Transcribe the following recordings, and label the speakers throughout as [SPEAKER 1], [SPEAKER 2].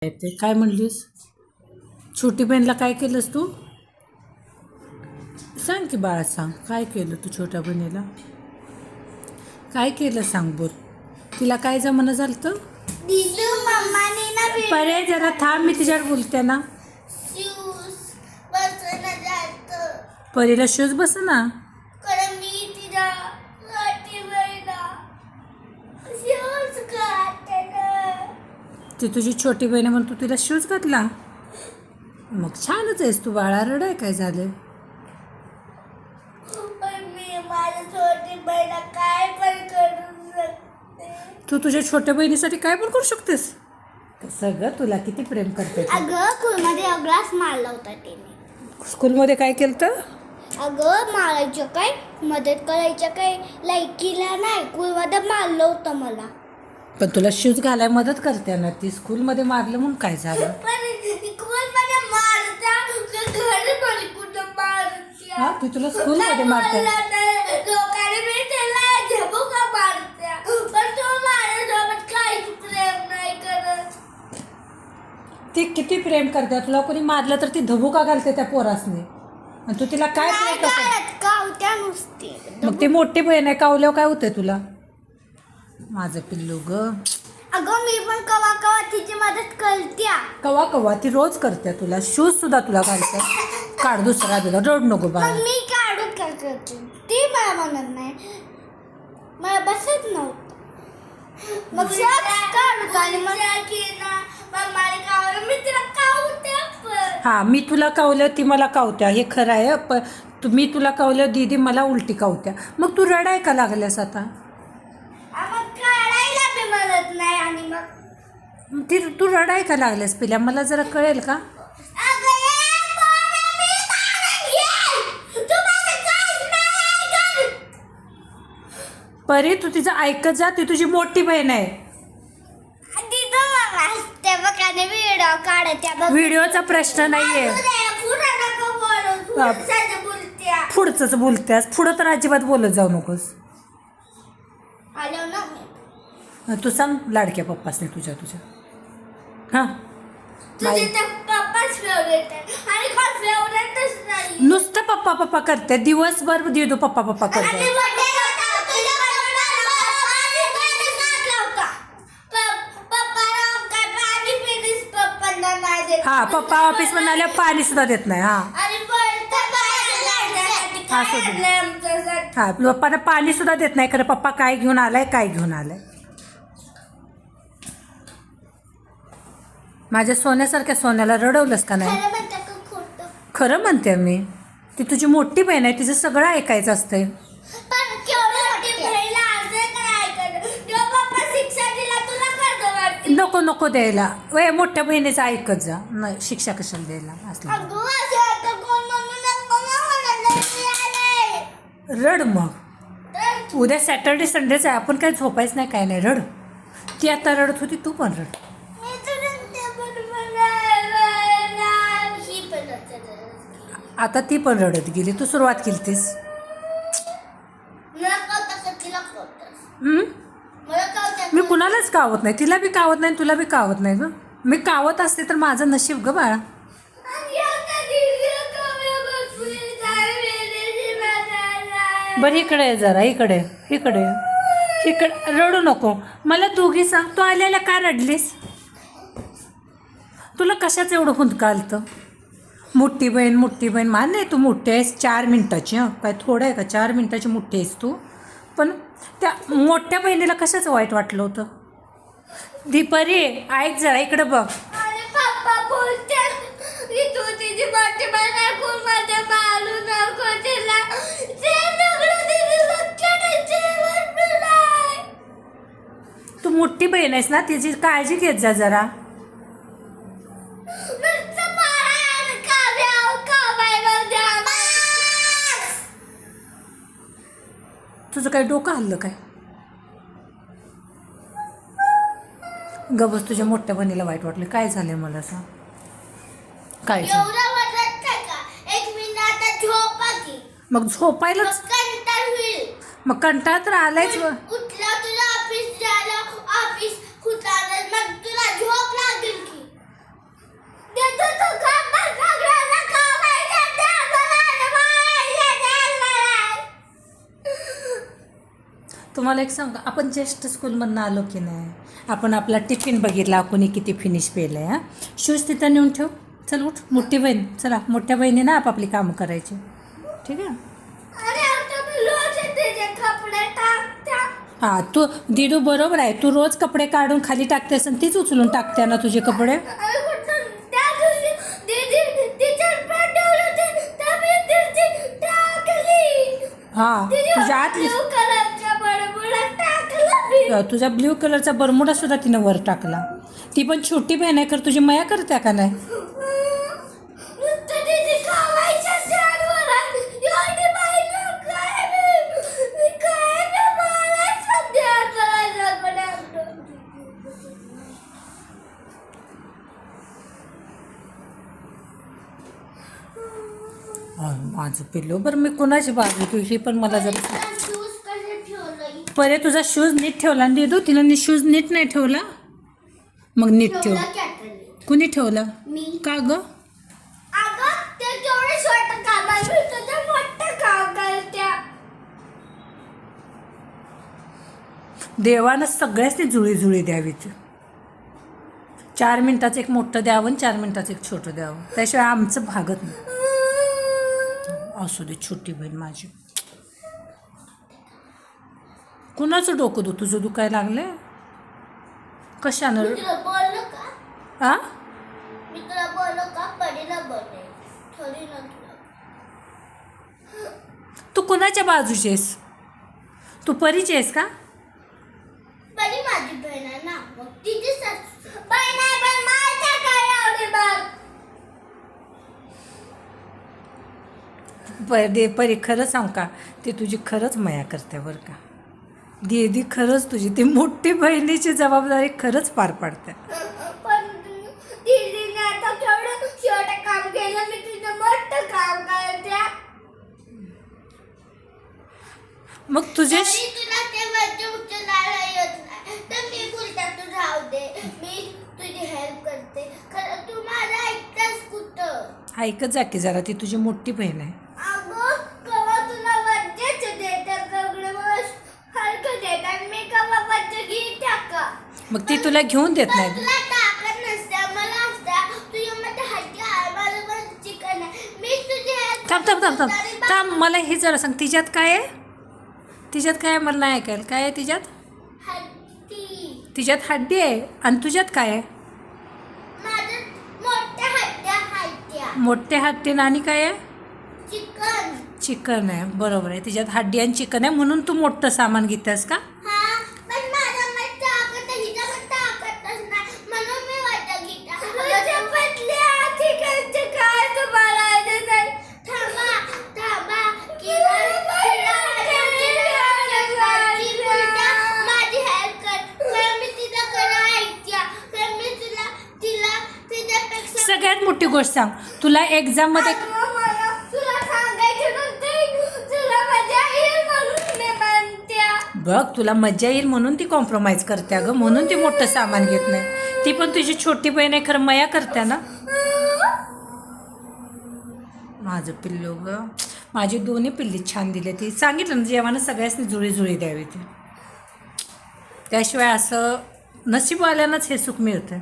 [SPEAKER 1] ते काय म्हणलीस? छोटी बहिणीला काय केलंस तू? सांग की बाळा, सांग काय केलं तू छोट्या बहिणीला? काय केलं सांग बोल. तिला काय जमणं झालं तर
[SPEAKER 2] दीदू मम्माने ना
[SPEAKER 1] पर्याय जरा थांब, मी तिच्यावर बोलते ना.
[SPEAKER 2] शूज बसणं जातं
[SPEAKER 1] परीला शूज बस ना.
[SPEAKER 2] कारण मी तिला साठी वेळेला शूज घातले ना.
[SPEAKER 1] ती तुझी छोटी बहीण आहे म्हणून तू तिला शूज घातला? मग छानच आहेस तू बाळा. रडाय काय झालं?
[SPEAKER 2] पण मी माझ्या छोटी बहिणीला काय पण करू शकते.
[SPEAKER 1] तू तुझ्या छोट्या बहिणीसाठी काय पण करू शकतेस. सगळं तुला किती प्रेम करते.
[SPEAKER 2] अगं स्कूलमध्ये ग्लास मारला होता तिने.
[SPEAKER 1] स्कूलमध्ये काय केलं तर?
[SPEAKER 2] अगं मारायचं काय, मदत करायचं काय, लायकीला नाही स्कूलमध्ये मारलं होतं मला.
[SPEAKER 1] पण तुला शूज घालाय मदत करते ना ती. स्कूलमध्ये मारलं म्हणून काय झालं?
[SPEAKER 2] पण स्कूलमध्ये मारता घरी पण कुठं मारत्या.
[SPEAKER 1] हा, ती तुला स्कूलमध्ये मारते.
[SPEAKER 2] लोकांनी मी त्याला झबू का मारत्या, पण तो माझ्यासोबत काहीच प्रेम नाही करत.
[SPEAKER 1] ती किती प्रेम करते. तुला कोणी मारलं तर ती धबुका घालते त्या पोरासने. आणि तू तिला काय
[SPEAKER 2] नाही
[SPEAKER 1] प्रेम करते?
[SPEAKER 2] करत, कावत्या नुसती.
[SPEAKER 1] मग ती मोठी बहीण आहे, कावल्यावर काय होतंय तुला? माझं पिल्लू ग.
[SPEAKER 2] अगं मी पण कवा कवा तिची मदत करत्या.
[SPEAKER 1] कवा कवा ती रोज करते तुला. शूज सुद्धा तुला घालते. काढ दुसरा दिला. रड नको
[SPEAKER 2] मग
[SPEAKER 1] बाळा.
[SPEAKER 2] मी काढून काय करते, ती मला म्हणत नाही. मला बसत नव्हतं. मग काढू आणि मग मी तिला कावते पण.
[SPEAKER 1] हा, मी तुला कावलं ती मला कावत्या, हे खरं आहे. पण मी तुला कावलं दीदी मला उलटी कावत्या. मग तू रडाय का लागल्यास आता?
[SPEAKER 2] मग काढायला बी म्हणत नाही. आणि मग
[SPEAKER 1] ती तू रडाय का लागल्यास पिल्या? मला जरा कळेल का? परी तू तिचं ऐकत जा. ती तुझी मोठी बहीण आहे. व्हिडिओचा प्रश्न नाहीये. पुढचंच बोलतेस. पुढं तर अजिबात बोलत जाऊ नकोस. तू सांग लाडक्या पप्पासने तुझ्या हां. नुसतं पप्पा पप्पा करते दिवसभर. दिदू पप्पा पप्पा करते. हा, पप्पा ऑफिस मध्ये आल्यावर पाणी सुद्धा देत नाही. हा हा, पप्पाला पाणी सुद्धा देत नाही. खरं पप्पा काय घेऊन आलाय, काय घेऊन आलाय. माझ्या सोन्यासारख्या सोन्याला रडवलंस का नाही? खरं म्हणते मी. ती तुझी मोठी बहीण आहे, तिचं सगळं ऐकायचं असतंय. नको नको द्यायला. वे मोठ्या बहिणीचं ऐकत जा. नाही, शिक्षा कशाला द्यायला असलं. रड मग. उद्या सॅटर्डे संडेच आहे. आपण काय झोपायचं नाही, काय नाही. रड. ती आता रडत होती, तू पण रड. आता ती पण रडत गेली. तू सुरुवात केलीस. मी कुणालाच कावत नाही. तिला बी कावत नाही, तुला बी कावत नाही ग. मी कावत असते तर माझं नशीब ग बाळा. बरं इकडे आहे जरा. इकडे इकडे इकडे. रडू नको. मला दोघी सांग, तू आल्याला का रडलीस? तुला कशाच एवढं हुंदका आलतं? मोठी बहीण मान नाही. तू मोठी आहेस 4 मिनिटाची. हं, काय थोडं आहे का? 4 मिनिटाची मोठी आहेस तू. पण त्या मोठ्या बहिणीला कशाचं वाईट वाटलं होतं? दीपरी ऐक जरा, इकडं बघ. तू मोठी बहीण आहेस ना, तिची काळजी घेत जा जरा. तुझं काय डोकं हल्लं काय? गबस, तुझ्या मोठ्या बहिणीला वाईट वाटलं. काय झालंय मला सांग. काय झालं? मग झोपायलाच. मग कंटाळ तर आलायच. मला एक सांग, आपण ज्येष्ठ स्कूलमधनं आलो की नाही, आपण आपला टिफिन बघितला, कोणी किती फिनिश केलं आहे. हां, शूज तिथं नेऊन ठेव. चल उठ, मोठी बहीण, चला मोठ्या बहिणीनं आपापली कामं करायची. ठीक आहे.
[SPEAKER 2] अरे आता मी रोज त्याचे कपडे टाकता.
[SPEAKER 1] हां, तू दिदू बरोबर आहे, तू रोज कपडे काढून खाली टाकतेस आणि तीच उचलून टाकते ना तुझे कपडे.
[SPEAKER 2] अरे कुठं त्या दिवशी दीदी टीचर पण ठेवलं ते तर मी तिची टाकली.
[SPEAKER 1] हां, तुझ्या आतली
[SPEAKER 2] ब्लू कलरच्या बडबडा टाकला मी.
[SPEAKER 1] तुझा ब्ल्यू कलरचा बरमुडा सुद्धा तिनं वर टाकला. ती पण छोटी बहीण आहे, कर तुझी मया करत्या का नाही?
[SPEAKER 2] नुसतं दीदी खावायच्या झाडवर आहे. एवढी बाईला काय मी काय नाही मला सध्या करायचं पण
[SPEAKER 1] माझं पिल्लो, बरं मी कोणाची बाजू तुझी पण मला जरा
[SPEAKER 2] शूज कसे ठेवलं
[SPEAKER 1] परे तुझा शूज नीट ठेवला आणि देतो तिनं शूज नीट नाही ठेवला. मग नीट ठेव.
[SPEAKER 2] कॅटली
[SPEAKER 1] कुणी ठेवला?
[SPEAKER 2] मी.
[SPEAKER 1] का ग?
[SPEAKER 2] अगं ते केवढे छोटं काम आहे मी तुझं मोठं काम करत्या.
[SPEAKER 1] देवानं सगळ्याच जुळी जुळी द्यावीत. 4 मिनिटाचं एक मोठं द्यावं आणि 4 मिनिटाचं एक छोटं द्यावं, त्याशिवाय आमचं भागत नाही. असू दे छोटी बहीण माझी. कुणाचं डोकं तुझं दुखायला लागलंय? कशानं?
[SPEAKER 2] मी तुला बोललो का
[SPEAKER 1] आ
[SPEAKER 2] मी तुला बोललो का पडीला बोलले थोडी ना तुला.
[SPEAKER 1] तू कुणाच्या बाजूची आहेस? तू परीची आहेस का?
[SPEAKER 2] परी माझी बहीण आहे ना, मग तिची बहीण आहे पण माझ्या काय एवढी बघ.
[SPEAKER 1] परी खरं सांग का, ती तुझी खरंच मया करते बरं का. दीदी खरंच तुझी ती मोठी बहिणीची जबाबदारी खरंच पार पाडते.
[SPEAKER 2] पण दीदीने आता केवढं छोटं काम केलं मी तुझं मोठं काम करत्या.
[SPEAKER 1] मग तुझे
[SPEAKER 2] तरी तुला ते वरचे उचलायला येत नाही तर मी बोलते तू राहू दे, मी तुझी हेल्प करते. खरं तू माझं ऐकतेस कुठं?
[SPEAKER 1] ऐकत जा की जरा, ती तुझी मोठी बहीण आहे.
[SPEAKER 2] अगं कवा तुला वरचेच देतात सगळं मला हलकं देतात, मी कवा वरचे घेत्या का?
[SPEAKER 1] मग ती तुला घेऊन देत
[SPEAKER 2] पण
[SPEAKER 1] नाही.
[SPEAKER 2] तुला ताकद नसते मला असते. तुझ्यामध्ये हड्डी आहे माझं पण चिकन आहे. मी तुझी help
[SPEAKER 1] थांब थांब थांब थांब
[SPEAKER 2] तरी
[SPEAKER 1] थांब, मला हे जरा सांग, तिच्यात काय आहे? तिच्यात काय आहे मला नाही ऐकायला. काय आहे तिच्यात?
[SPEAKER 2] हड्डी
[SPEAKER 1] तिच्यात हड्डी आहे आणि तुझ्यात काय आहे?
[SPEAKER 2] माझं मोठ्या हड्ड्या हायत्या.
[SPEAKER 1] मोठे हड्डी आणि काय आहे?
[SPEAKER 2] चिकन.
[SPEAKER 1] चिकन आहे, बरोबर आहे. तिच्यात हड्डी आणि चिकन आहे म्हणून तू मोठं सामान घेतेस का?
[SPEAKER 2] हा पण माझ्यामध्ये ताकद हिच्यामध्ये ताकदच नाही म्हणून मी वाटत घेता. तुझ्या बदल्या चिकनचे काय तुम्हाला थांबा थांबा माझी हेल्प कर. तर मी तिला करा ऐकत्या तर मी तिला तिच्यापेक्षा
[SPEAKER 1] सगळ्यात मोठी गोष्ट सांग, तुला एक्झाममध्ये
[SPEAKER 2] तुला सांगायचं नव्हतं तुला मजा येईल म्हणून मी म्हणत्या.
[SPEAKER 1] बघ, तुला मजा येईल म्हणून ती कॉम्प्रोमाइज करते अगं, म्हणून ती मोठं सामान घेत नाही. ती पण तुझी छोटी बहीण आहे, खरं मया करते ना. माझं पिल्लू ग, माझी दोन्ही पिल्ली छान दिली. ती सांगितलं ना जेव्हा सगळ्यांनी जुळी जुळी द्यावी ती, त्याशिवाय असं नशीबवाल्यानंच हे सुख मिळतं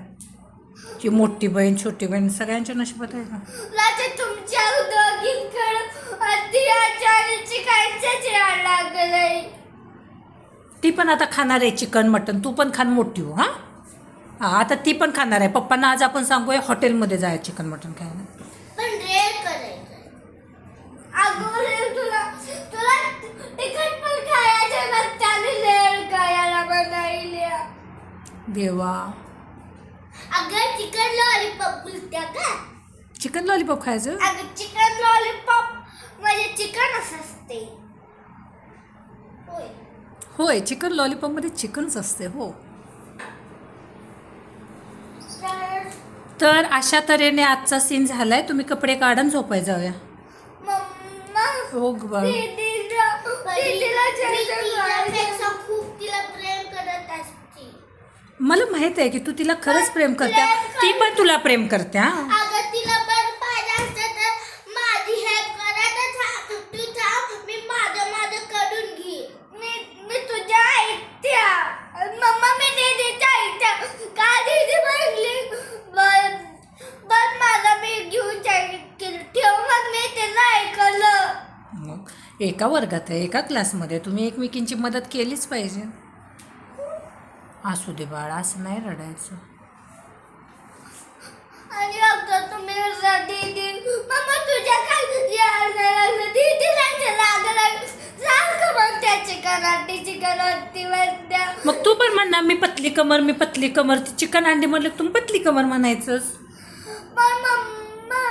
[SPEAKER 1] की मोठी बहीण छोटी बहीण सगळ्यांच्या नशिबात आहे ना.
[SPEAKER 2] लाटे तुमच्या दोघींकडे अत्याचाराची कायच्याच याड लागलंय.
[SPEAKER 1] ती पण आता खाणार आहे चिकन मटन, तू पण खान मोठी हो. हां हां, आता ती पण खाणार आहे. पप्पांना आज आपण सांगूया हॉटेलमध्ये जायचं चिकन मटन खायला.
[SPEAKER 2] पण रेअर करायचं. अगं रे तुला तुला तिखट पण खायचं नसताना रेअर करायला बनायल्या.
[SPEAKER 1] देवा,
[SPEAKER 2] अगं चिकन लॉलीपॉप बोलत्या का?
[SPEAKER 1] चिकन लॉलीपॉप खायचं?
[SPEAKER 2] अगं चिकन लॉलीपॉप म्हणजे चिकन असं असते. होय
[SPEAKER 1] होय, चिकन लॉलीपॉपमध्ये चिकनच असते. हो, तर अशा तऱ्हेने आजचा सीन झालाय. तुम्ही कपडे काढून झोपाय जाऊया.
[SPEAKER 2] मम्मा
[SPEAKER 1] हो ग बाळ.
[SPEAKER 2] दीदीला खूप तिला प्रेम करत असते.
[SPEAKER 1] मला माहित आहे की तू तिला खरंच प्रेम करते, ती पण तुला प्रेम करते. हां,
[SPEAKER 2] अगं तिला पण पाहिजे असतं तर माझी हेल्प करा तर तू थांब मी माझं करून घे. मी तुझ्या
[SPEAKER 1] एका वर्गात आहे, एका क्लासमध्ये तुम्ही एकमेकींची मदत केलीच पाहिजे. असू दे बाळा, असं नाही रडायचं.
[SPEAKER 2] आणि अगं तुम्ही दीदी मम्मा तुझ्या काय यायला लागलं दीदीला लागलं सारखं मग त्याची चिकन अंडी वड्या.
[SPEAKER 1] मग तू पण म्हण ना, मी पतली कमर. ती चिकन अंडी म्हणलं की तुम्ही पतली कमर म्हणायचंस.
[SPEAKER 2] पण मम्मा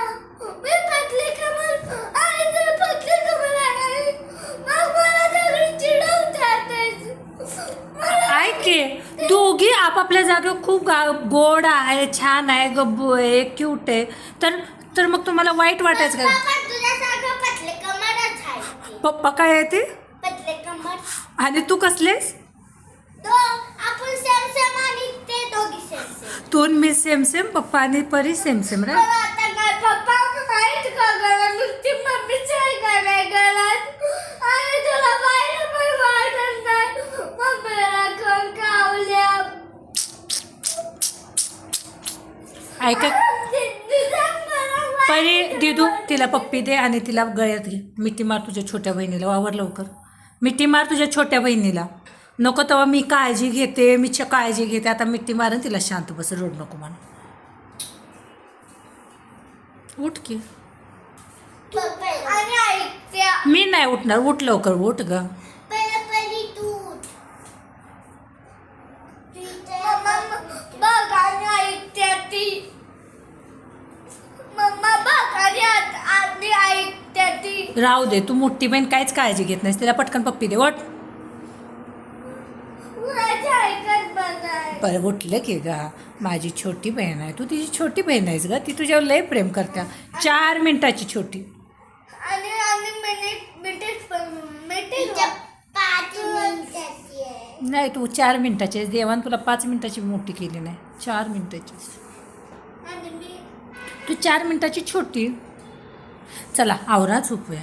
[SPEAKER 2] मी पतली कमर आणि तू पतली कमर आहे. मग मला सगळी चिडवतात.
[SPEAKER 1] ऐक की, दोघी आपापल्या जागेवर खूप गोड आहे, छान आहे, गब्बू आहे, क्यूट आहे. तर मग तुम्हाला वाईट वाटायचं का?
[SPEAKER 2] तुझ्यासारखं पतली कमरच आहे.
[SPEAKER 1] पप्पा काय आहे ते?
[SPEAKER 2] पतली कमर.
[SPEAKER 1] आणि तू कसलेस?
[SPEAKER 2] आपण सेम आणि ते दोघी सेम.
[SPEAKER 1] तू आणि मी सेम, पप्पा आणि परी सेम रे.
[SPEAKER 2] आता काय पप्पा आहेत का घरात? नुसती मम्मीच आहे का नाही घरात? आणि तुला बाहेर पण वाटत नाही. मम्मीला कोण खावल्या.
[SPEAKER 1] ऐका परी, दिदू तिला पप्पी दे आणि तिला गळ्यात घे. मिठी मार तुझ्या छोट्या बहिणीला, वावर लवकर. मिठी मार तुझ्या छोट्या बहिणीला. नको तेव्हा मी काळजी घेते. आता मिठी मारून तिला शांत बस, रोड नको म्हणून. उठ की.
[SPEAKER 2] आणि ऐकत्या
[SPEAKER 1] मी नाही उठणार, उठ लवकर, उठ ग.
[SPEAKER 2] पहिली तू मम्मा बघ आणि ऐकत्या ती. मम्मा बघ आणि ऐकत्या ती.
[SPEAKER 1] राहू दे, तू मोठी बहीण काहीच काळजी घेत नाहीस. तिला पटकन पप्पी दे, उठ.
[SPEAKER 2] माझ्या ऐकत बनाय.
[SPEAKER 1] बरं उठलं की ग, माझी छोटी बहीण आहे. तू तिची छोटी बहीण आहेस ग. ती तुझ्यावर लय प्रेम करत्या. 4 मिनिटाची छोटी.
[SPEAKER 2] आणि मिनिट 5 मिनिटाची आहे.
[SPEAKER 1] नाही, तू 4 मिनिटाची आहेस. देवान तुला 5 मिनिटाची मोठी केली नाही, 4 मिनिटाची.
[SPEAKER 2] आणि मी
[SPEAKER 1] तू 4 मिनिटाची छोटी. चला आवरा, झोपूया.